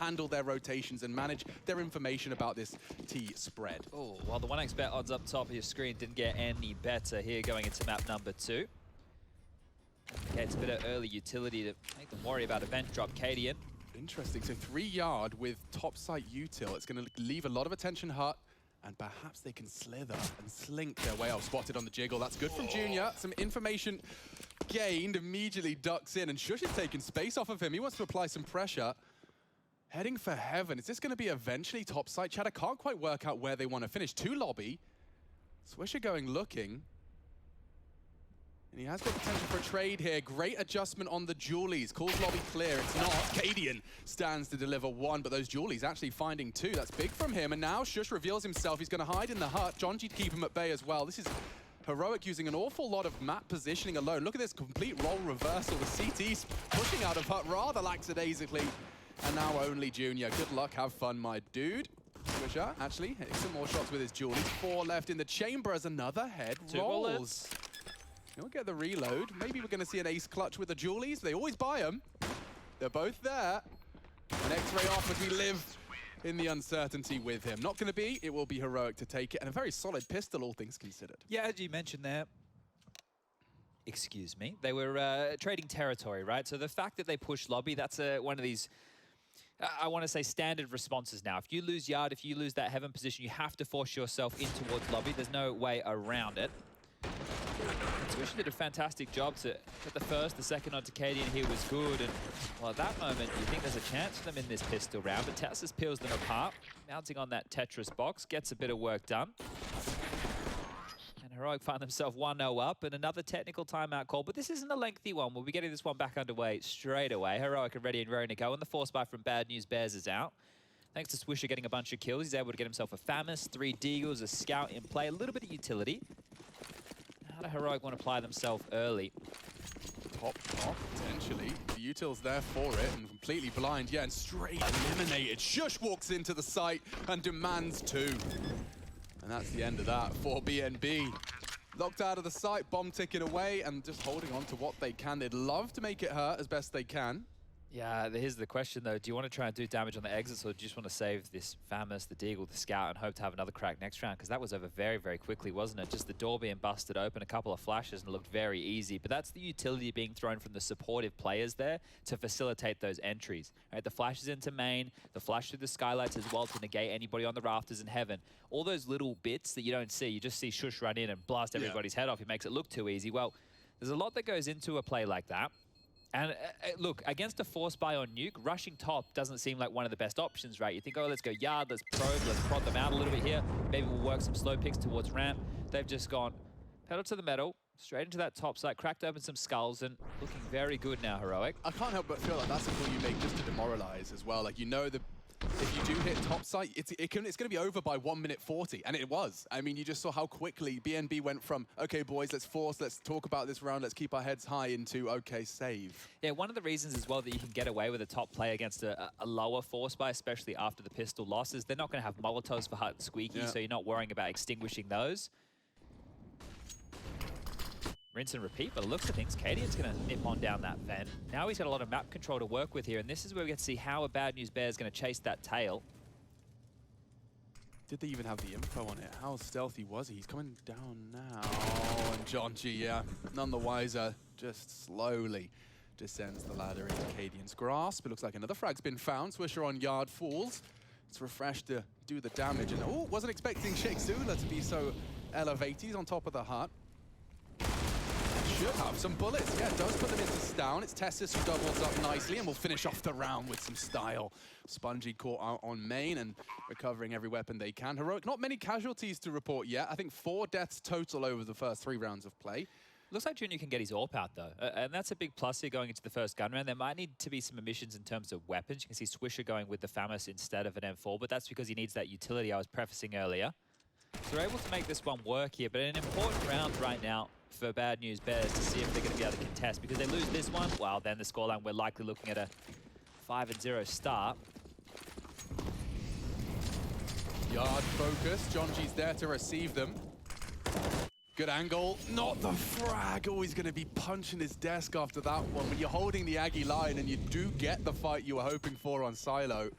handle their rotations and manage their information about this T spread. Oh, well, the 1x bet odds up top of your screen didn't get any better here going into map number 2. Okay, it's a bit of early utility to make them worry about event drop. Cadian. Interesting. So 3 yard with top site util. It's going to leave a lot of attention hut, and perhaps they can slither and slink their way out. Spotted on the jiggle. That's good from Junior. Some information gained. Immediately ducks in, and Shush is taking space off of him. He wants to apply some pressure. Heading for heaven. Is this going to be eventually top site? Chad, I can't quite work out where they want to finish. 2 lobby. Swisher going looking. And he has got potential for a trade here. Great adjustment on the Julies. Calls lobby clear. It's not. Cadian stands to deliver 1, but those Julies actually finding 2. That's big from him. And now Shush reveals himself. He's going to hide in the hut. Jonji to keep him at bay as well. This is Heroic using an awful lot of map positioning alone. Look at this complete role reversal. The CT's pushing out of hut rather lackadaisically. And now only Junior. Good luck. Have fun, my dude. Swisher actually hitting some more shots with his Julies. 4 left in the chamber as another head 2 rolls. bullets. He'll get the reload. Maybe we're going to see an ace clutch with the Julies. They always buy them. They're both there. An X-ray off as we live in the uncertainty with him. Not going to be. It will be Heroic to take it. And a very solid pistol, all things considered. Yeah, as you mentioned there, excuse me, they were trading territory, right? So the fact that they push lobby, that's one of these, I want to say, standard responses now. If you lose yard, if you lose that heaven position, you have to force yourself in towards lobby. There's no way around it. Swisher did a fantastic job to get the first, the second onto Cadian here was good. And well, at that moment, you think there's a chance for them in this pistol round, but Tassus peels them apart, mounting on that Tetris box, gets a bit of work done. And Heroic find themselves 1-0 up, and another technical timeout call, but this isn't a lengthy one. We'll be getting this one back underway straight away. Heroic are ready and raring to go, and the force buy from Bad News Bears is out. Thanks to Swisher getting a bunch of kills, he's able to get himself a Famous, 3 Deagles, a Scout in play, a little bit of utility. How do Heroic want to apply themselves early? Top, potentially. The util's there for it, and completely blind. Yeah, and straight eliminated. Shush walks into the site and demands 2. And that's the end of that for BNB. Locked out of the site, bomb ticking away, and just holding on to what they can. They'd love to make it hurt as best they can. Yeah, here's the question though. Do you want to try and do damage on the exits, or do you just want to save this Famous, the Deagle, the Scout, and hope to have another crack next round? Because that was over very, very quickly, wasn't it? Just the door being busted open, a couple of flashes, and it looked very easy. But that's the utility being thrown from the supportive players there to facilitate those entries. Right, the flashes into main, the flash through the skylights as well to negate anybody on the rafters in heaven. All those little bits that you don't see. You just see Shush run in and blast everybody's head off. He makes it look too easy. Well, there's a lot that goes into a play like that. And look, against a force buy on Nuke, rushing top doesn't seem like one of the best options, right? You think, oh, let's go yard, let's probe, let's prod them out a little bit here. Maybe we'll work some slow picks towards ramp. They've just gone pedal to the metal, straight into that top site, cracked open some skulls, and looking very good now, Heroic. I can't help but feel like that's a call you make just to demoralize as well. Like, you know, if you do hit top site, it's going to be over by 1 minute 40, and it was. I mean, you just saw how quickly BNB went from, okay, boys, let's force, let's talk about this round, let's keep our heads high, into, okay, save. Yeah, one of the reasons as well that you can get away with a top play against a lower force buy, especially after the pistol losses, they're not going to have Molotovs for Hut and Squeaky, so you're not worrying about extinguishing those. Rinse and repeat, but it looks of things, Cadian's going to nip on down that vent. Now he's got a lot of map control to work with here, and this is where we get to see how a Bad News Bear is going to chase that tail. Did they even have the info on it? How stealthy was he? He's coming down now. And Jonji, yeah, none the wiser, just slowly descends the ladder into Cadian's grasp. It looks like another frag's been found. Swisher on yard falls. It's refreshed to do the damage. And oh, wasn't expecting Sheikh Zula to be so elevated. He's on top of the hut. Should have some bullets. Yeah, it does put them into stun. It's Tessus who doubles up nicely, and we'll finish off the round with some style. Spongy caught out on main and recovering every weapon they can. Heroic, not many casualties to report yet. I think 4 deaths total over the first 3 rounds of play. Looks like Junior can get his AWP out though, and that's a big plus here going into the first gun round. There might need to be some omissions in terms of weapons. You can see Swisher going with the Famous instead of an M4, but that's because he needs that utility I was prefacing earlier. So they're able to make this one work here, but an important round right now for Bad News Bears to see if they're going to be able to contest. Because they lose this one, well, then the scoreline, we're likely looking at a 5-0 start. Yard focus. Jonji's there to receive them. Good angle. Not the frag. Always going to be punching his desk after that one. When you're holding the Aggie line and you do get the fight you were hoping for on Silo,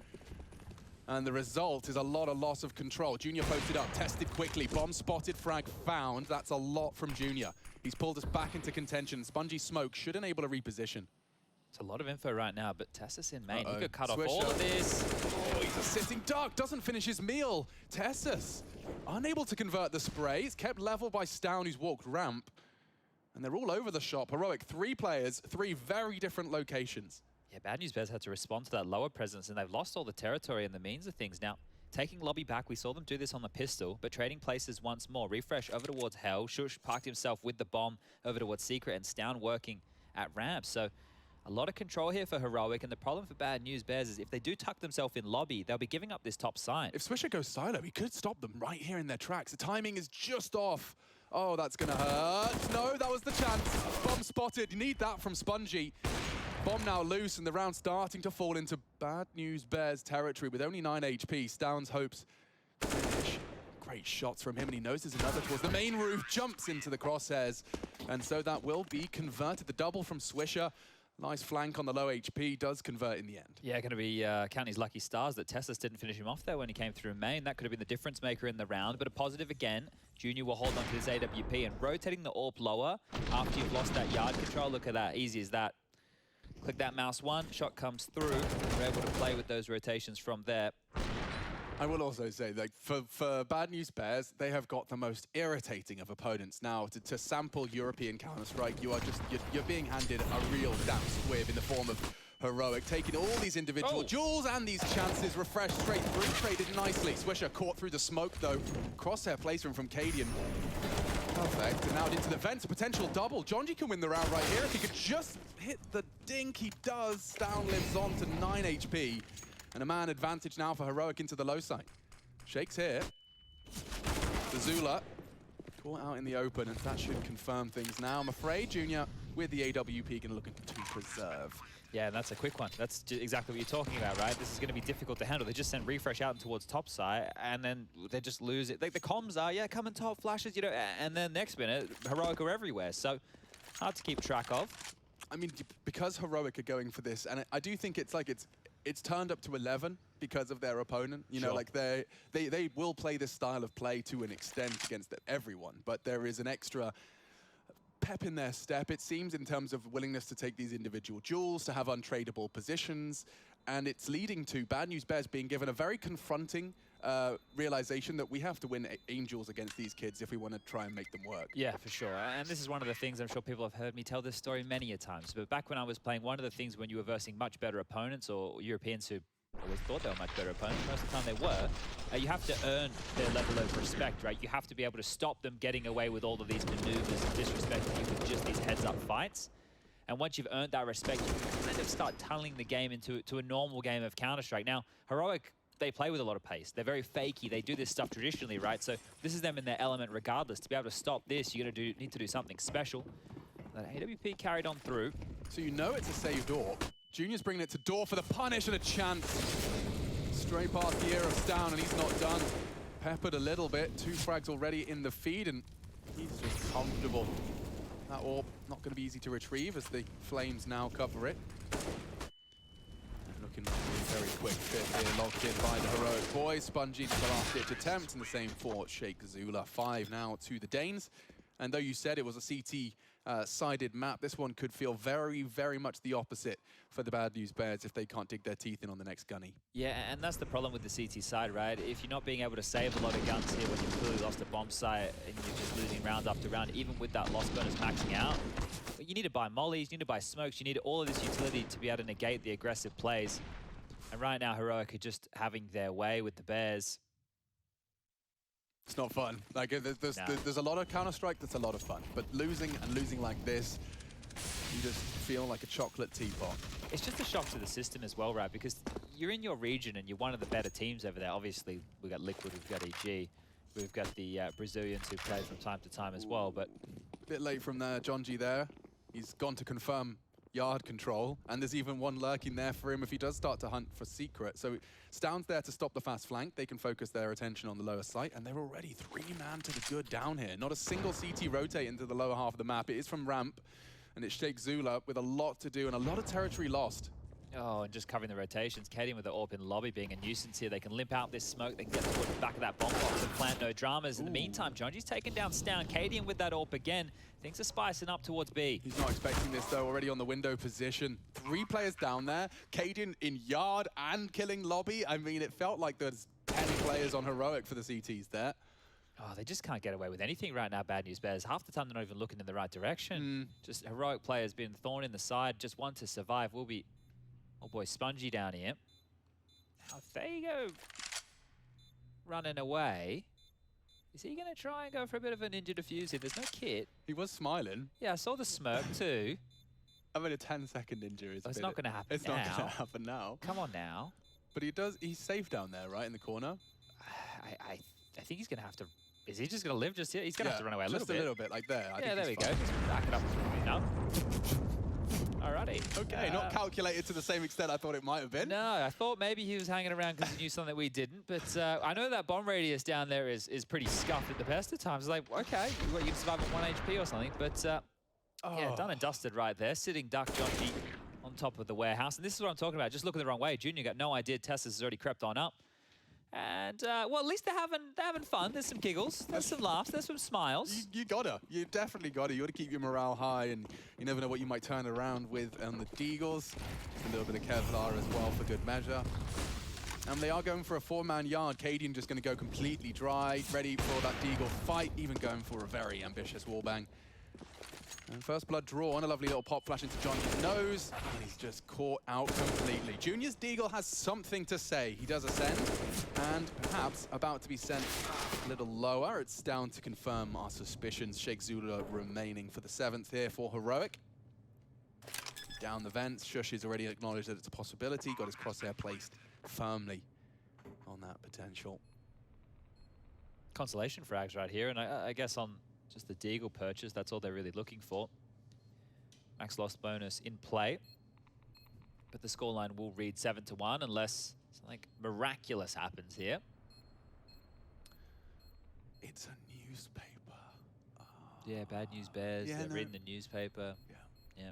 And the result is a lot of loss of control. Junior posted up, tested quickly, bomb spotted, frag found. That's a lot from Junior. He's pulled us back into contention. Spongy Smoke should enable a reposition. It's a lot of info right now, but Tessus in main. He could cut Swisher. off all of this. Oh, he's a sitting duck, doesn't finish his meal. Tessus, unable to convert the spray. It's kept level by Stown, who's walked ramp. And they're all over the shop. Heroic, 3 players, 3 very different locations. Yeah, Bad News Bears had to respond to that lower presence, and they've lost all the territory and the means of things. Now, taking lobby back, we saw them do this on the pistol, but trading places once more. Refresh over towards Hell. Shush parked himself with the bomb over towards Secret, and Stown working at ramp. So a lot of control here for Heroic, and the problem for Bad News Bears is if they do tuck themselves in lobby, they'll be giving up this top side. If Swisher goes silo, he could stop them right here in their tracks. The timing is just off. Oh, that's gonna hurt. No, that was the chance. Bomb spotted. You need that from Spongy. Bomb now loose, and the round starting to fall into Bad News Bears territory with only 9 HP. Stown's hopes to finish. Great shots from him, and he knows there's another towards the main roof, jumps into the crosshairs. And so that will be converted. The double from Swisher. Nice flank on the low HP, does convert in the end. Yeah, going to be counting his lucky stars that Tessus didn't finish him off there when he came through main. That could have been the difference maker in the round, but a positive again. Junior will hold on to his AWP and rotating the AWP lower after you've lost that yard control. Look at that, easy as that. Click that mouse one, shot comes through. We're able to play with those rotations from there. I will also say, like, for Bad News Bears, they have got the most irritating of opponents now. To sample European Counter-Strike, you're being handed a real damn squib in the form of Heroic, taking all these individual duels and these chances, refreshed straight through, traded nicely. Swisher caught through the smoke, though. Crosshair placement from Cadian. Perfect, and now into the vents, a potential double. Jonji can win the round right here. If he could just hit the dink, he does. Stown lives on to 9 HP. And a man advantage now for Heroic into the low side. Shakes here. The Zula caught out in the open, and that should confirm things now. I'm afraid Junior, with the AWP, going to look to preserve. Yeah, and that's a quick one. That's exactly what you're talking about, right? This is going to be difficult to handle. They just sent Refresh out towards top side, and then they just lose it. Like, the comms are, yeah, coming top, flashes, you know, and then next minute, Heroic are everywhere. So hard to keep track of. I mean, because Heroic are going for this, and I do think it's like it's turned up to 11 because of their opponent. You know, like they will play this style of play to an extent against everyone, but there is an extra pep in their step, it seems, in terms of willingness to take these individual duels, to have untradeable positions, and it's leading to Bad News Bears being given a very confronting realization that we have to win Angels against these kids if we want to try and make them work. Yeah, for sure. And this is one of the things, I'm sure people have heard me tell this story many a times, but back when I was playing, one of the things when you were versing much better opponents or Europeans who always thought they were much better opponents, most of the time they were, you have to earn their level of respect, right? You have to be able to stop them getting away with all of these maneuvers and disrespecting you with just these heads-up fights. And once you've earned that respect, you can kind of start tunneling the game into a normal game of Counter-Strike. Now, Heroic, they play with a lot of pace. They're very fakey. They do this stuff traditionally, right? So this is them in their element regardless. To be able to stop this, you're going to need to do something special. That AWP carried on through. So you know it's a saved AWP. Junior's bringing it to door for the punish and a chance. Straight past the ear of Stown, and he's not done. Peppered a little bit. 2 frags already in the feed, and he's just comfortable. That AWP not going to be easy to retrieve as the flames now cover it. Looking like a very quick fit here, locked in by the Heroic boys. Spongy to the last ditch attempt, and the same for Sheikh Zula. 5 now to the Danes. And though you said it was a CT-sided map, this one could feel very, very much the opposite for the Bad News Bears if they can't dig their teeth in on the next gunny. Yeah, and that's the problem with the CT side, right? If you're not being able to save a lot of guns here when you've clearly lost a bomb site and you're just losing round after round, even with that lost bonus maxing out, you need to buy mollies, you need to buy smokes, you need all of this utility to be able to negate the aggressive plays. And right now, Heroic are just having their way with the Bears. It's not fun. Like, there's a lot of Counter-Strike that's a lot of fun. But losing like this, you just feel like a chocolate teapot. It's just a shock to the system as well, right? Because you're in your region and you're one of the better teams over there. Obviously, we've got Liquid, we've got EG, we've got the Brazilians who play from time to time as well, but... Bit late from there, Jonji there. He's gone to confirm yard control, and there's even one lurking there for him if he does start to hunt for secret. So Stown's there to stop the fast flank. They can focus their attention on the lower site, and they're already 3-man to the good down here. Not a single CT rotate into the lower half of the map. It is from ramp, and it's Sheikh Zula with a lot to do and a lot of territory lost. Oh, and just covering the rotations. Cadian with the AWP in lobby being a nuisance here. They can limp out this smoke. They can get toward the back of that bomb box and plant no dramas. In the meantime, Jonji's taken down Stown. Cadian with that AWP again. Things are spicing up towards B. He's not expecting this, though. Already on the window position. 3 players down there. Cadian in yard and killing lobby. I mean, it felt like there's 10 players on heroic for the CTs there. Oh, they just can't get away with anything right now, Bad News Bears. Half the time they're not even looking in the right direction. Just heroic players being thorn in the side. Just one to survive will be... Oh boy, Spongy down here. Now, if they go running away, is he going to try and go for a bit of a ninja defuse here? There's no kit. He was smiling. Yeah, I saw the smirk too. I mean, a 10-second injury is It's not going to happen It's now. not going to happen now. Come on now. But he's safe down there, right, in the corner? I think he's going to have to... Is he just going to live just here? He's going to have to run away a little bit. Just a little bit, like there. Yeah, there we go. Just back it up. No. Alrighty. Okay, not calculated to the same extent I thought it might have been. No, I thought maybe he was hanging around because he knew something that we didn't. But I know that bomb radius down there is pretty scuffed at the best of times. It's like, okay, you can survive at 1 HP or something. But yeah, done and dusted right there. Sitting Duck Jonji on top of the warehouse. And this is what I'm talking about. Just looking the wrong way. Junior got no idea Tessa's already crept on up. And, well, at least they're having fun. There's some giggles. There's some laughs. There's some smiles. You gotta. You definitely gotta. You gotta keep your morale high, and you never know what you might turn around with on the Deagles. A little bit of Kevlar as well for good measure. And they are going for a 4-man yard. Cadian just going to go completely dry, ready for that Deagle fight, even going for a very ambitious wallbang. And first blood drawn, a lovely little pop flash into Johnny's nose, and he's just caught out completely. Junior's Deagle has something to say. He does ascend, and perhaps about to be sent a little lower. It's down to confirm our suspicions. Sheikh Zula remaining for the 7th here for Heroic. Down the vents, Shush has already acknowledged that it's a possibility, got his crosshair placed firmly on that potential. Consolation frags right here, and I guess on just the Deagle purchase, that's all they're really looking for. Max loss bonus in play. But the scoreline will read 7-1 unless something miraculous happens here. It's a newspaper. Yeah, Bad News Bears. Yeah, They're no. reading the newspaper. Yeah. Yeah.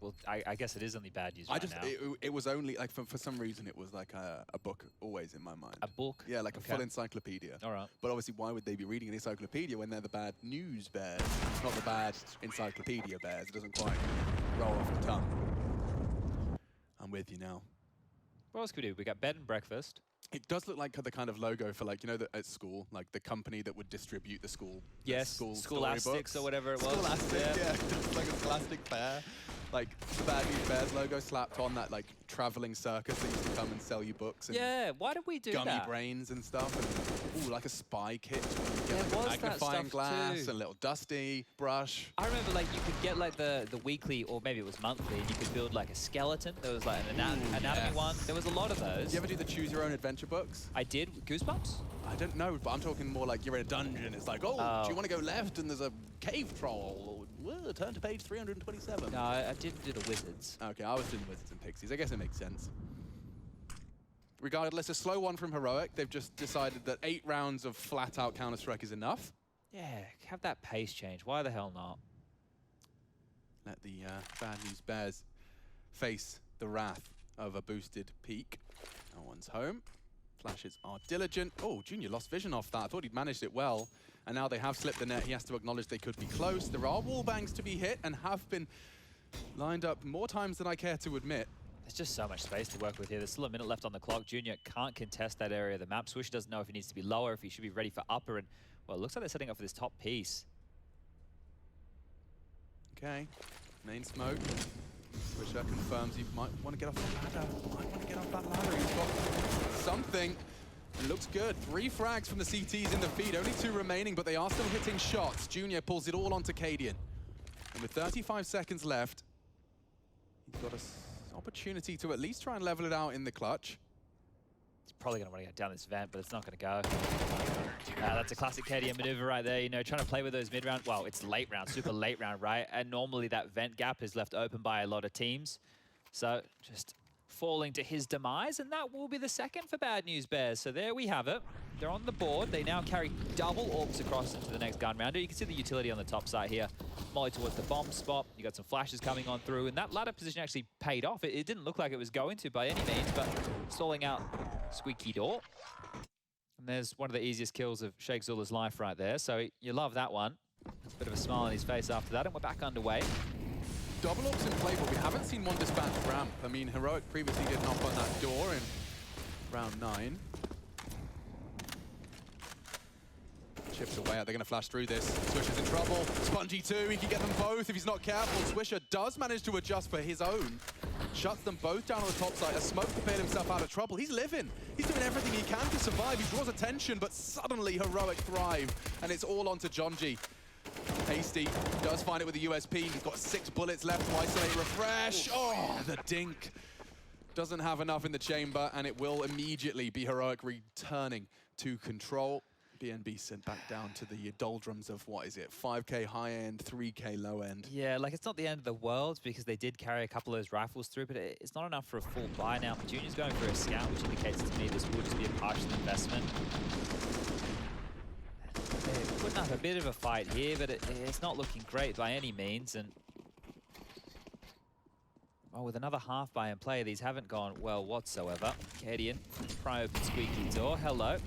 Well, I guess it is only bad news right now. It was only, like, for some reason, it was like a book always in my mind. A book? Yeah, like a full encyclopedia. All right. But obviously, why would they be reading an encyclopedia when they're the bad news bears, not the bad encyclopedia bears? It doesn't quite roll off the tongue. I'm with you now. What else could we do? We got bed and breakfast. It does look like the kind of logo for, like, you know, at school, like the company that would distribute the school. Yes, school Scholastics or whatever it was. Scholastic, yeah. It's like a scholastic fair. Like the Bad News Bears logo slapped on that, like, traveling circus that used to come and sell you books. And yeah, why did we do that? Gummy brains and stuff. And, ooh, like a spy kit. Yeah, Like was a that magnifying stuff glass, too. a little dusty brush. I remember, like, you could get, like, the weekly, or maybe it was monthly, and you could build, like, a skeleton. There was, like, an anatomy yes. one. There was a lot of those. Do you ever do the choose your own adventure books? I did. Goosebumps? I don't know, but I'm talking more like you're in a dungeon. It's like, oh, do you want to go left and there's a cave troll? Well, turn to page 327. No, I didn't do the wizards. Okay, I was doing Wizards and Pixies. I guess it makes sense. Regardless, a slow one from Heroic. They've just decided that 8 rounds of flat-out Counter-Strike is enough. Yeah, have that pace change. Why the hell not? Let the Bad News Bears face the wrath of a boosted peak. No one's home. Flashes are diligent. Oh, Junior lost vision off that. I thought he'd managed it well. And now they have slipped the net. He has to acknowledge they could be close. There are wall bangs to be hit and have been lined up more times than I care to admit. There's just so much space to work with here. There's still a minute left on the clock. Junior can't contest that area of the map. Swish doesn't know if he needs to be lower, if he should be ready for upper. And, well, it looks like they're setting up for this top piece. Okay, main smoke. Swisher confirms he might want to get off the ladder. Might want to get off that ladder. He's got something. It looks good. 3 frags from the CTs in the feed. Only 2 remaining, but they are still hitting shots. Junior pulls it all onto Cadian. And with 35 seconds left, he's got an opportunity to at least try and level it out in the clutch. He's probably going to want to get down this vent, but it's not going to go. That's a classic Cadian maneuver right there, you know, trying to play with those mid-round. Well, it's late round, super late round, right? And normally that vent gap is left open by a lot of teams. So just falling to his demise, and that will be the second for Bad News Bears. So there we have it. they're on the board. They now carry double orcs across into the next gun rounder. You can see the utility on the top side here. Molly towards the bomb spot. You got some flashes coming on through, and that ladder position actually paid off. It didn't look like it was going to by any means, but stalling out Squeaky Door. And there's one of the easiest kills of Sheikh Zula's life right there. So you love that one. Bit of a smile on his face after that, and we're back underway. Double orcs in play, but we haven't seen one disband ramp. I mean, Heroic previously did knock on that door in round 9. Chips away. They're going to flash through this. Swisher's in trouble. Spongy too. He can get them both if he's not careful. Swisher does manage to adjust for his own. Shuts them both down on the top side. A smoke to bail himself out of trouble. He's living. He's doing everything he can to survive. He draws attention, but suddenly Heroic thrive. And it's all onto Jonji. Hasty does find it with the USP. He's got 6 bullets left to isolate Refresh. Oh, the dink. Doesn't have enough in the chamber, and it will immediately be Heroic returning to control. BNB sent back down to the doldrums of, what is it, 5k high end, 3k low end. Yeah, like it's not the end of the world because they did carry a couple of those rifles through, but it's not enough for a full buy now. Junior's going for a scout, which indicates to me this will just be a partial investment. They're putting up a bit of a fight here, but it's not looking great by any means. And oh, with another half buy in play, these haven't gone well whatsoever. Cadian, pry open Squeaky Door. Hello.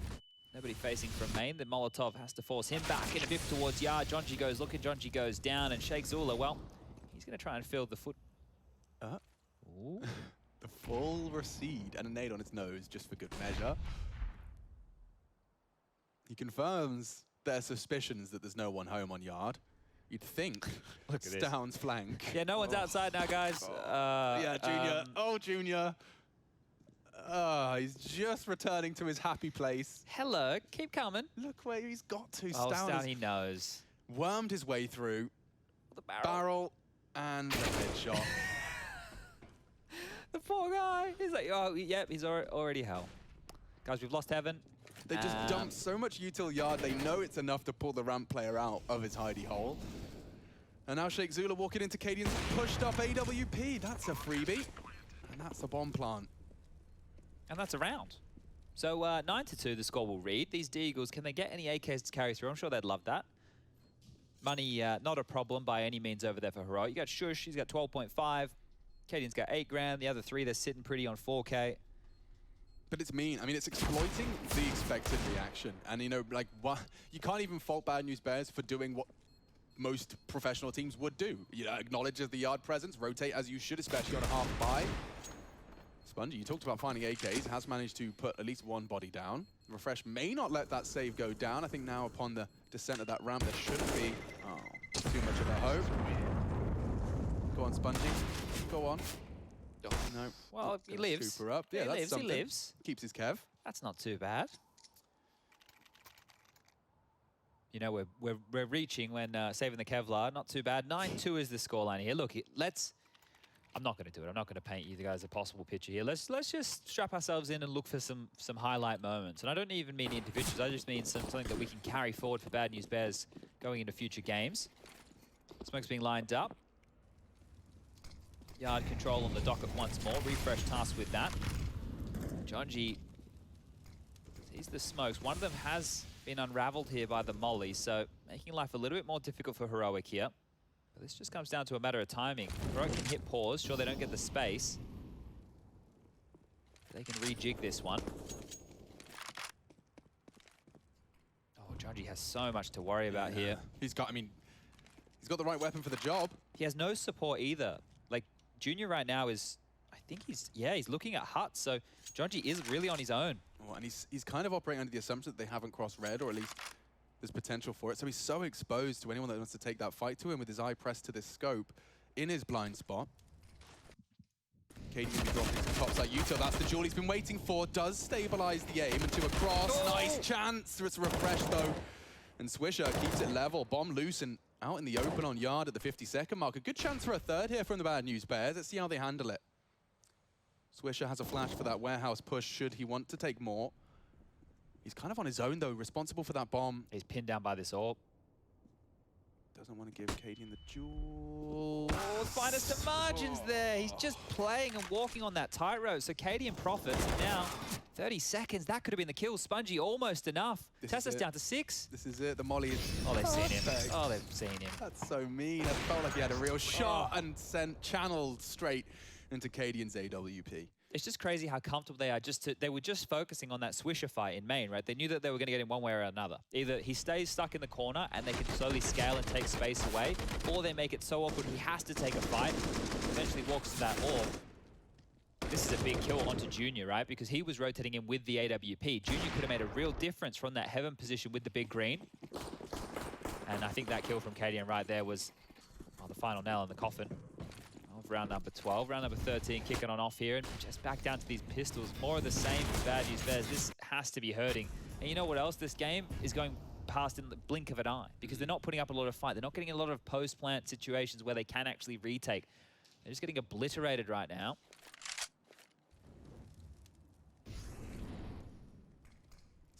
Nobody facing from main. The Molotov has to force him back in a bit towards Yard. Jonji goes looking, Jonji goes down, and Sheikh Zula, well, he's going to try and fill the foot. The full recede and a nade on its nose, just for good measure. He confirms their suspicions that there's no one home on Yard. You'd think. Look at Stound's flank. Yeah, no one's outside now, guys. Yeah, Junior. Junior. He's just returning to his happy place. Hello, keep coming. Look where he's got to. Oh, Stound he knows. Wormed his way through. The barrel. Barrel and the headshot. The poor guy. He's like, oh, yep, he's already hell. Guys, we've lost Heaven. They just dumped so much util Yard, they know it's enough to pull the ramp player out of his hidey hole. And now Sheikh Zula walking into Cadian's pushed up AWP. That's a freebie. And that's a bomb plant. And that's a round. So 9-2 the score will read. These D-Eagles, can they get any AKs to carry through? I'm sure they'd love that. Money, not a problem by any means over there for Heroic. You got Shush, he's got 12.5. Cadian's got 8 grand. The other 3, they're sitting pretty on 4K. But it's mean. I mean, it's exploiting the expected reaction. And, you know, like, you can't even fault Bad News Bears for doing what most professional teams would do. You know, acknowledge the Yard presence, rotate as you should, especially on a half buy. Spongy, you talked about finding AKs, has managed to put at least one body down. Refresh may not let that save go down. I think now upon the descent of that ramp, there shouldn't be too much of a hope. Go on, Spongy. Go on. Oh, no. Well, he lives. Super up. Yeah, that's something. He lives. Keeps his Kev. That's not too bad. You know, we're reaching when saving the Kevlar. Not too bad. 9-2 is the scoreline here. Look, let's... I'm not going to do it. I'm not going to paint you guys a possible picture here. Let's just strap ourselves in and look for some highlight moments. And I don't even mean individuals. I just mean something that we can carry forward for Bad News Bears going into future games. Smoke's being lined up. Yard control on the docket once more. Refresh tasked with that. Jonji sees the smokes. One of them has been unraveled here by the molly, so making life a little bit more difficult for Heroic here. But this just comes down to a matter of timing. Heroic can hit pause. Sure, they don't get the space. They can rejig this one. Oh, Jonji has so much to worry about here. He's got the right weapon for the job. He has no support either. Like, Junior right now is, I think he's looking at Hut, so Jonji is really on his own. Oh, and he's kind of operating under the assumption that they haven't crossed red, or at least there's potential for it. So he's so exposed to anyone that wants to take that fight to him with his eye pressed to this scope in his blind spot. Cadian dropping some topside util. That's the jewel he's been waiting for. Does stabilize the aim into a cross. Oh! Nice chance. It's a refresh though. And Swisher keeps it level. Bomb loose and out in the open on Yard at the 50-second mark. A good chance for a third here from the Bad News Bears. Let's see how they handle it. Swisher has a flash for that warehouse push should he want to take more. He's kind of on his own, though, responsible for that bomb. He's pinned down by this orb. Doesn't want to give Cadian the jewel. Oh, finest of margins there. He's just playing and walking on that tightrope. So Cadian profits. And now 30 seconds. That could have been the kill. Spongy almost enough. Tessa's down to 6. This is it. The molly is Oh, they've seen him. perfect. Oh, they've seen him. That's so mean. I felt like he had a real shot and channeled straight into Cadian's AWP. It's just crazy how comfortable they are. They were just focusing on that Swisher fight in main, right? They knew that they were going to get him one way or another. Either he stays stuck in the corner and they can slowly scale and take space away, or they make it so awkward he has to take a fight, eventually walks to that orb. This is a big kill onto Junior, right? Because he was rotating in with the AWP. Junior could have made a real difference from that heaven position with the big green. And I think that kill from Cadian right there was the final nail in the coffin of round number 12. Round number 13 kicking on off here. And just back down to these pistols. More of the same for Bad News Bears. This has to be hurting. And you know what else? This game is going past in the blink of an eye. Because they're not putting up a lot of fight. They're not getting a lot of post-plant situations where they can actually retake. They're just getting obliterated right now.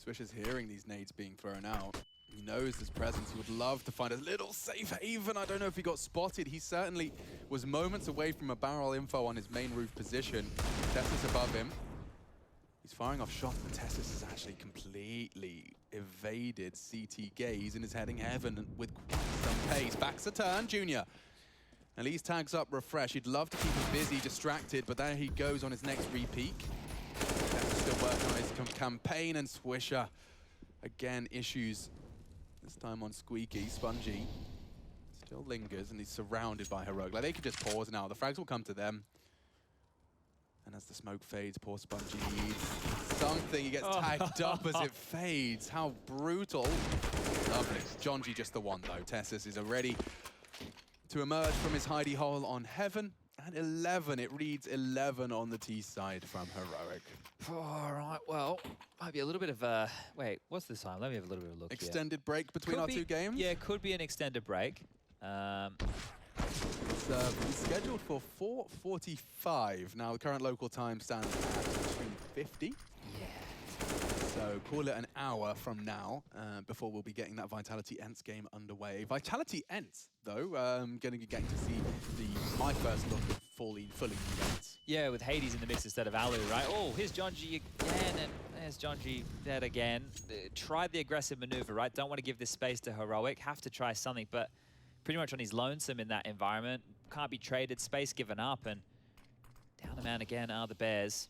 Swisher's hearing these nades being thrown out. He knows his presence. He would love to find a little safe haven. I don't know if he got spotted. He certainly was moments away from a barrel info on his main roof position. Tessus above him. He's firing off shots, but Tessus has actually completely evaded CT gaze and is heading heaven with some pace. Backs a turn, Junior. At least tags up refresh. He'd love to keep him busy, distracted, but there he goes on his next re-peak. Still working on his campaign, and Swisher again issues. This time on Squeaky. Spongy still lingers and he's surrounded by Heroic. Like, they could just pause now. The frags will come to them. And as the smoke fades, poor Spongy needs something. He gets tagged up as it fades. How brutal. Lovely. John G just the one though. Tessus is ready to emerge from his hidey hole on Heaven. And 11, it reads 11 on the T side from Heroic. All right, well, might be a little bit of a... Wait, what's the time? Let me have a little bit of a look Extended break between our two games? Yeah, could be an extended break. It's scheduled for 4:45. Now, the current local time stands at 2:50. Yeah. So call it an hour from now before we'll be getting that Vitality Ents game underway. Vitality Ents, though, getting to see my first look at fully new Ents. Yeah, with Hades in the mix instead of Alu, right? Oh, here's John G again, and there's John G dead again. Tried the aggressive maneuver, right? Don't want to give this space to Heroic. Have to try something, but pretty much on his lonesome in that environment. Can't be traded, space given up, and down a man again are the Bears.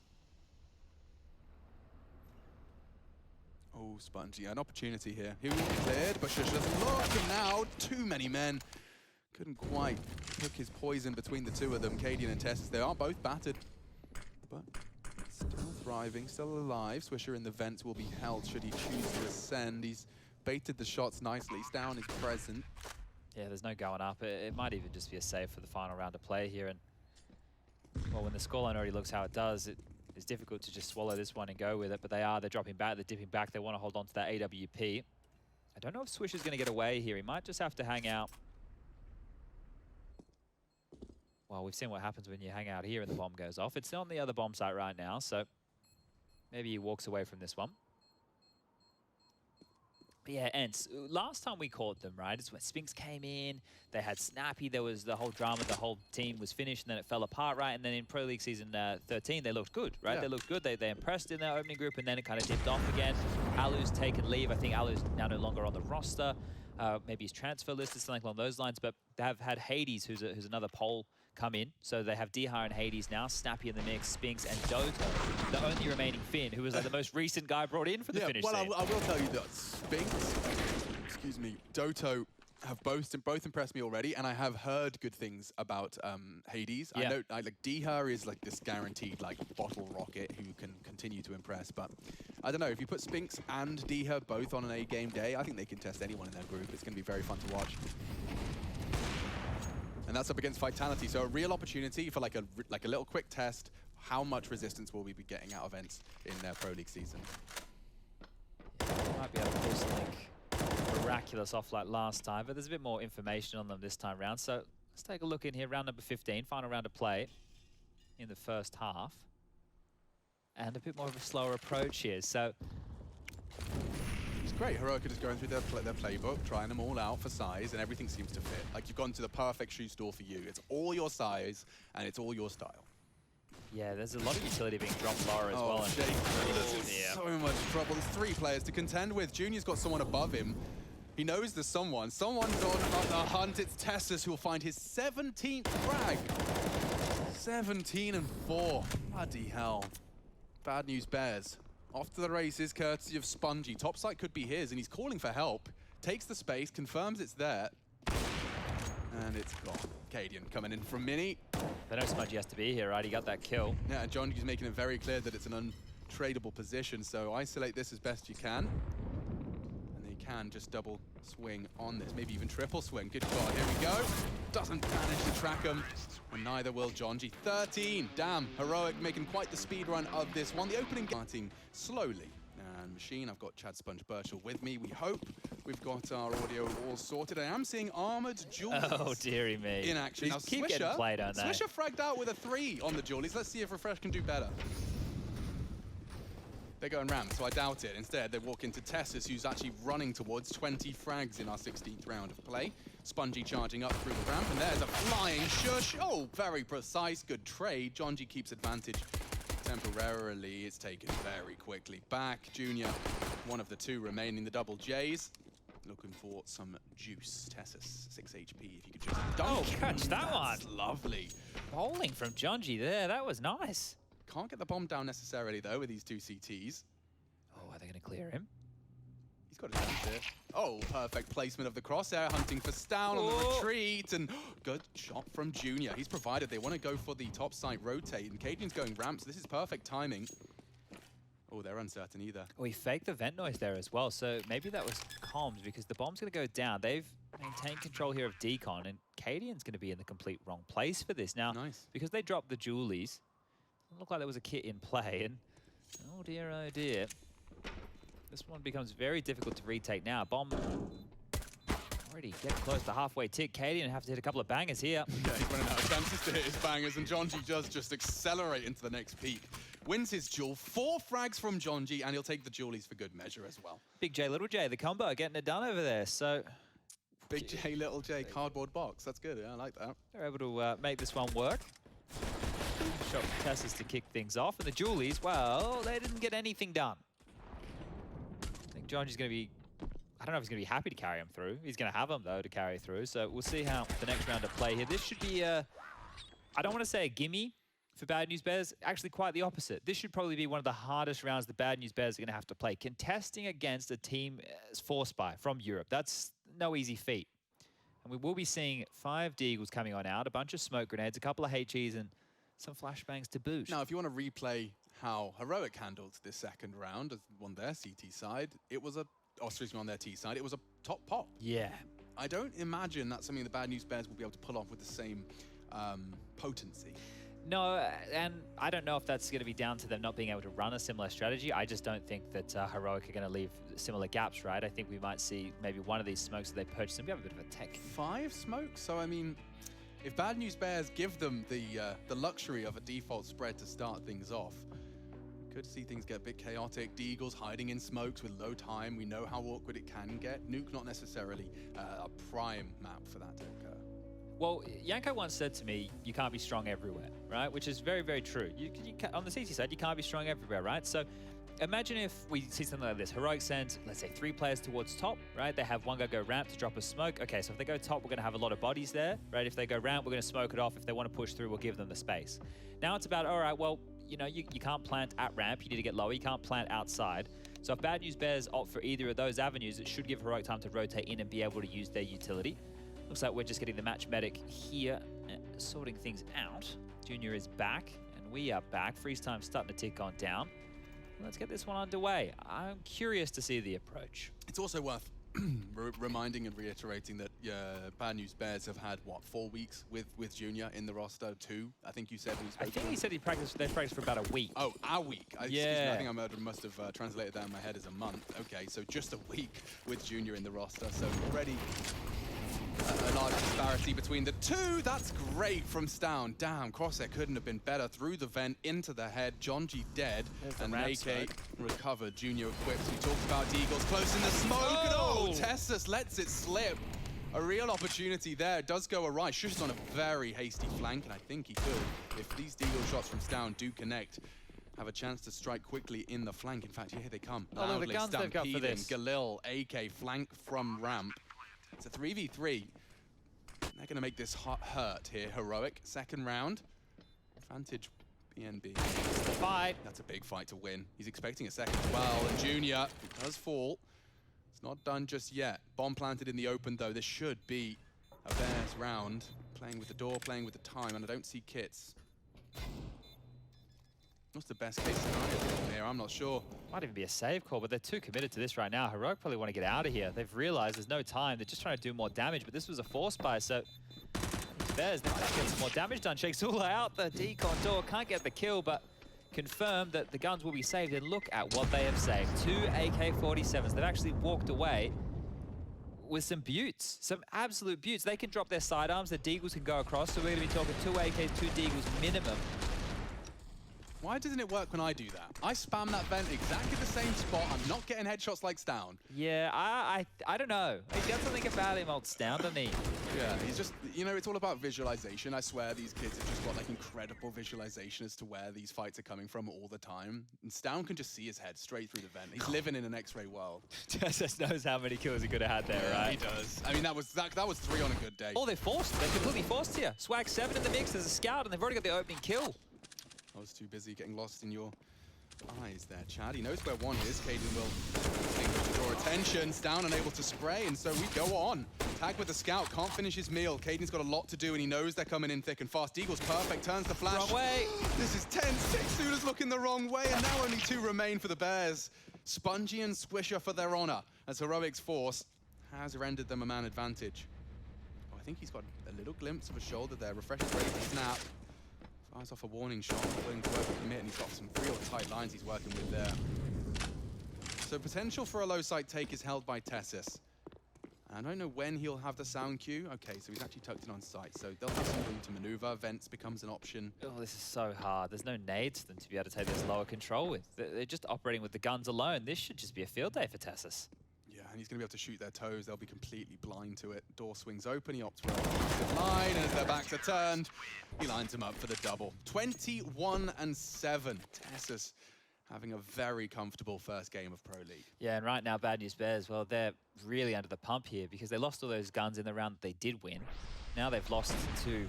Oh, Spongy, an opportunity here. He will be cleared, but Shush doesn't look, and now too many men. Couldn't quite hook his poison between the two of them, Cadian and Tessus. They are both battered, but still thriving, still alive. Swisher in the vents will be held should he choose to ascend. He's baited the shots nicely. He's down, he's present. Yeah, there's no going up. It might even just be a save for the final round of play here. And well, when the scoreline already looks how it does, it's difficult to just swallow this one and go with it. But they're dropping back, they're dipping back. They want to hold on to that AWP. I don't know if Swish is going to get away here. He might just have to hang out. Well, we've seen what happens when you hang out here and the bomb goes off. It's on the other bomb site right now, so maybe he walks away from this one. But yeah, Ents, last time we caught them, right, is when Spinks came in, they had Snappy, there was the whole drama, the whole team was finished, and then it fell apart, right? And then in Pro League Season 13, they looked good, right? Yeah. They looked good, they impressed in their opening group, and then it kind of dipped off again. Alu's taken leave. I think Alu's now no longer on the roster. Maybe his transfer list is something along those lines, but they have had Hades, who's another pole, come in. So they have Dihar and Hades now, Snappy in the mix, Spinks and Doto, the only remaining Finn, who was like the most recent guy brought in for the finish scene. Well, I will tell you that Spinks, Doto have both impressed me already, and I have heard good things about Hades. Yeah. I know like Dihar is like this guaranteed like bottle rocket who can continue to impress, but I don't know, if you put Spinks and Dihar both on an A-game day, I think they can test anyone in their group. It's going to be very fun to watch. And that's up against Vitality, so a real opportunity for like a little quick test. How much resistance will we be getting out of Ents in their Pro League season? Might be able to pull something miraculous off like last time, but there's a bit more information on them this time round. So let's take a look in here. Round number 15, final round of play in the first half. And a bit more of a slower approach here. So great. Heroic are just going through their playbook, trying them all out for size, and everything seems to fit. Like, you've gone to the perfect shoe store for you. It's all your size, and it's all your style. Yeah, there's a lot of utility being dropped lower as well. Jake is in so much trouble. There's 3 players to contend with. Junior's got someone above him. He knows there's someone. Someone's on the hunt. It's Tessus who will find his 17th frag. 17 and 4. Bloody hell. Bad news bears. Off to the races, courtesy of Spongy. Topside could be his, and he's calling for help. Takes the space, confirms it's there. And it's gone. Cadian coming in from Mini. They know Spongy has to be here, right? He got that kill. Yeah, and Jonji's making it very clear that it's an untradeable position, so isolate this as best you can. And they can just double swing on this, maybe even triple swing. Good God, here we go. Doesn't manage to track him, and neither will Jonji. 13, damn, Heroic making quite the speed run of this one. The opening starting slowly. And Machine, I've got Chad Sponge Birchall with me. We hope we've got our audio all sorted. I am seeing Armored Julies. Oh, dearie me. In action. These Now, keep getting played, don't they? Swisher fragged out with a 3 on the Julies. Let's see if Refresh can do better. They're going ramp, so I doubt it. Instead, they walk into Tessus, who's actually running towards 20 frags in our 16th round of play. Spongy charging up through the ramp, and there's a flying shush. Oh, very precise, good trade. Jonji keeps advantage temporarily. It's taken very quickly back. Junior, one of the 2 remaining, the double J's. Looking for some juice. Tessus, 6 HP, if you could just dunk. Oh, catch that one. That's lovely. Bowling from Jonji there. That was nice. Can't get the bomb down necessarily, though, with these 2 CTs. Oh, are they going to clear him? He's got a chance here. Oh, perfect placement of the crosshair, hunting for Stown on the retreat, and good shot from Junior. He's provided they want to go for the top site rotate, and Cadian's going ramp, so this is perfect timing. Oh, they're uncertain either. Oh, he faked the vent noise there as well, so maybe that was comms because the bomb's going to go down. They've maintained control here of Decon, and Cadian's going to be in the complete wrong place for this. Now, because they dropped the Julies, it looked like there was a kit in play, and oh dear, this one becomes very difficult to retake now. Bomb already getting close to halfway tick. Cadian have to hit a couple of bangers here. Yeah, he's running out of chances to hit his bangers, and Jonji does just accelerate into the next peak. Wins his duel. 4 frags from Jonji, and he'll take the Julies for good measure as well. Big J, Little J, the combo getting it done over there. So Big J, Little J, cardboard box. That's good. Yeah, I like that. They're able to make this one work. Shot for Tessus to kick things off, and the Julies, well, they didn't get anything done. I think Jonji's going to be, I don't know if he's going to be happy to carry him through. He's going to have him, though, to carry through. So we'll see how the next round of play here. This should be I don't want to say a gimme for Bad News Bears. Actually, quite the opposite. This should probably be one of the hardest rounds the Bad News Bears are going to have to play. Contesting against a team as Force Spy from Europe. That's no easy feat. And we will be seeing 5 Deagles coming on out, a bunch of smoke grenades, a couple of HEs, and some flashbangs to boot. Now, if you want to replay how Heroic handled this second round on their CT side, it was on their T side, it was a top pop. Yeah. I don't imagine that's something the Bad News Bears will be able to pull off with the same potency. No, and I don't know if that's going to be down to them not being able to run a similar strategy. I just don't think that Heroic are going to leave similar gaps, right? I think we might see maybe one of these smokes that they purchase and we have a bit of a tech. 5 smokes? So, I mean, if Bad News Bears give them the luxury of a default spread to start things off, we could see things get a bit chaotic. Deagles hiding in smokes with low time. We know how awkward it can get. Nuke not necessarily a prime map for that to occur. Well, Yanko once said to me, you can't be strong everywhere, right? Which is very, very true. On the CT side, you can't be strong everywhere, right? So imagine if we see something like this. Heroic sends, let's say, 3 players towards top, right? They have one guy go ramp to drop a smoke. Okay, so if they go top, we're going to have a lot of bodies there, right? If they go ramp, we're going to smoke it off. If they want to push through, we'll give them the space. Now it's about, all right, well, you know, you can't plant at ramp. You need to get lower. You can't plant outside. So if Bad News Bears opt for either of those avenues, it should give Heroic time to rotate in and be able to use their utility. Looks like we're just getting the match medic here, sorting things out. Junior is back, and we are back. Freeze time starting to tick on down. Let's get this one underway. I'm curious to see the approach. It's also worth reminding and reiterating that Bad News Bears have had, what, 4 weeks with Junior in the roster? 2, I think you said. I think he said they practiced for about a week. Oh, a week. Yeah. Excuse me, I think I must have translated that in my head as a month. Okay, so just a week with Junior in the roster. So already a large disparity between the two. That's great from Stown. Damn, Crosshair couldn't have been better. Through the vent, into the head. Jonji dead. And AK recovered. Junior equipped. We talked about Deagles close in the smoke. Oh! And Tessus lets it slip. A real opportunity there. It does go awry. Shush is on a very hasty flank, and I think he could, if these Deagle shots from Stown do connect, have a chance to strike quickly in the flank. In fact, here they come. Oh, look, the guns they've got for this. Galil, AK, flank from ramp. It's a 3v3. They're going to make this hurt here. Heroic, second round. Advantage BNB. It's the fight. That's a big fight to win. He's expecting a second as well, and Junior does fall. It's not done just yet. Bomb planted in the open, though. This should be a Bears round. Playing with the door, playing with the time, and I don't see kits. What's the best case scenario here? I'm not sure. Might even be a save call, but they're too committed to this right now. Heroic probably want to get out of here. They've realized there's no time. They're just trying to do more damage, but this was a force buy, so Bears, they might get some more damage done. Shakes Zula out the decon door, can't get the kill, but confirmed that the guns will be saved. And look at what they have saved. 2 AK-47s. They've actually walked away with some buttes, some absolute buttes. They can drop their sidearms, the Deagles can go across, so we're going to be talking 2 AKs, 2 Deagles minimum. Why doesn't it work when I do that? I spam that vent exactly the same spot. I'm not getting headshots like Stown. Yeah, I don't know. He's got something about him, old Stown, doesn't he? Yeah, he's just, you know, it's all about visualization. I swear these kids have just got like incredible visualization as to where these fights are coming from all the time. And Stown can just see his head straight through the vent. He's living in an X-ray world. Just knows how many kills he could have had there, yeah, right? He does. I mean, that was 3 on a good day. Oh, they're forced. They're completely forced here. Swag 7 in the mix. There's a scout, and they've already got the opening kill. I was too busy getting lost in your eyes there, Chad. He knows where one is. Caden will distinguish to draw attention. Stown unable to spray, and so we go on. Tag with the scout, can't finish his meal. Caden's got a lot to do, and he knows they're coming in thick and fast. Deagle's perfect, turns the flash. Wrong way. This is tense. Sula's looking the wrong way, and now only 2 remain for the Bears. Spongy and Squisher for their honor, as Heroic's force has rendered them a man advantage. Oh, I think he's got a little glimpse of a shoulder there. Refreshes ready to snap. Fires off a warning shot, willing to overcommit, and he's got some real tight lines he's working with there. So potential for a low site take is held by Tessus. I don't know when he'll have the sound cue. Okay, so he's actually tucked in on site, so they'll have some room to maneuver. Vents becomes an option. Oh, this is so hard. There's no nades for them to be able to take this lower control with. They're just operating with the guns alone. This should just be a field day for Tessus. Yeah, and he's going to be able to shoot their toes. They'll be completely blind to it. Door swings open. He opts for a line, and as their backs are turned, he lines him up for the double. 21-7. Tessus having a very comfortable first game of Pro League. Yeah, and right now, Bad News Bears, well, they're really under the pump here because they lost all those guns in the round that they did win. Now they've lost to,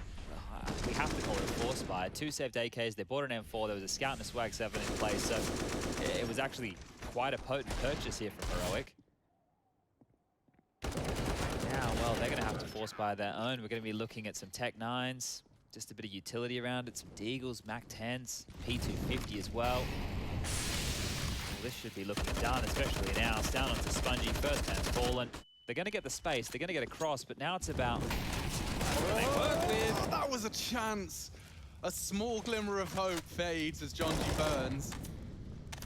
we have to call it a force buy. 2 saved AKs, they bought an M4, there was a scout and a swag 7 in place, so it was actually quite a potent purchase here from Heroic. Now, well, they're going to have to force buy their own. We're going to be looking at some Tech 9s, just a bit of utility around it, some Deagles, Mac 10s, P250 as well. This should be looking done, especially now. It's down onto Spongy, first man's fallen. They're going to get the space, they're going to get across, but now it's about what they work with. That was a chance. A small glimmer of hope fades as Jonji burns.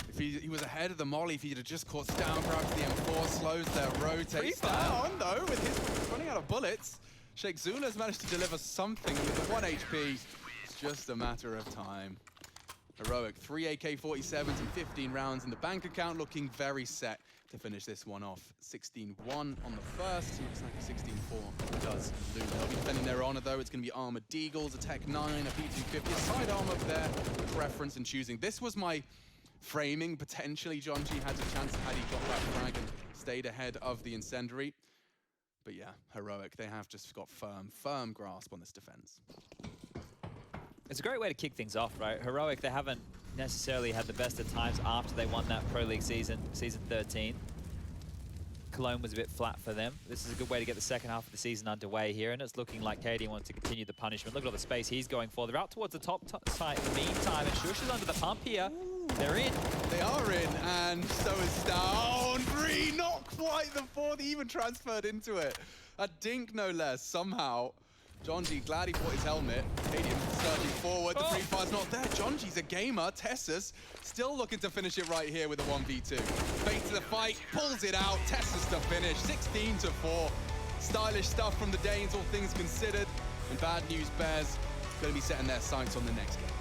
If he was ahead of the molly, if he'd have just caught down, perhaps the M4 slows their rotate down, though, with his running out of bullets. Shake Zula's managed to deliver something with the 1 HP. It's just a matter of time. Heroic, 3 AK-47s and 15 rounds in the bank account, looking very set to finish this one off. 16-1 on the first, looks like a 16-4 does lose. They'll be defending their honor, though. It's going to be armored Deagles, a Tech 9, a P250, a sidearm of their preference and choosing. This was my framing. Potentially, Jonji had a chance had he got that frag and stayed ahead of the incendiary. But yeah, Heroic, they have just got firm grasp on this defense. It's a great way to kick things off, right? Heroic, they haven't necessarily had the best of times after they won that Pro League season 13. Cologne was a bit flat for them. This is a good way to get the second half of the season underway here, and it's looking like KD wants to continue the punishment. Look at all the space he's going for. They're out towards the top side in the meantime, and Shush is under the pump here. They're in. They are in, and so is Stown. 3, not quite the 4th, he even transferred into it. A dink, no less, somehow. Jonji, glad he bought his helmet. Cadian surging forward, the free fire's not there. Jonji's a gamer. Tessus still looking to finish it right here with a 1v2. Baits the fight, pulls it out. Tessus to finish, 16-4. Stylish stuff from the Danes, all things considered. And bad news bears going to be setting their sights on the next game.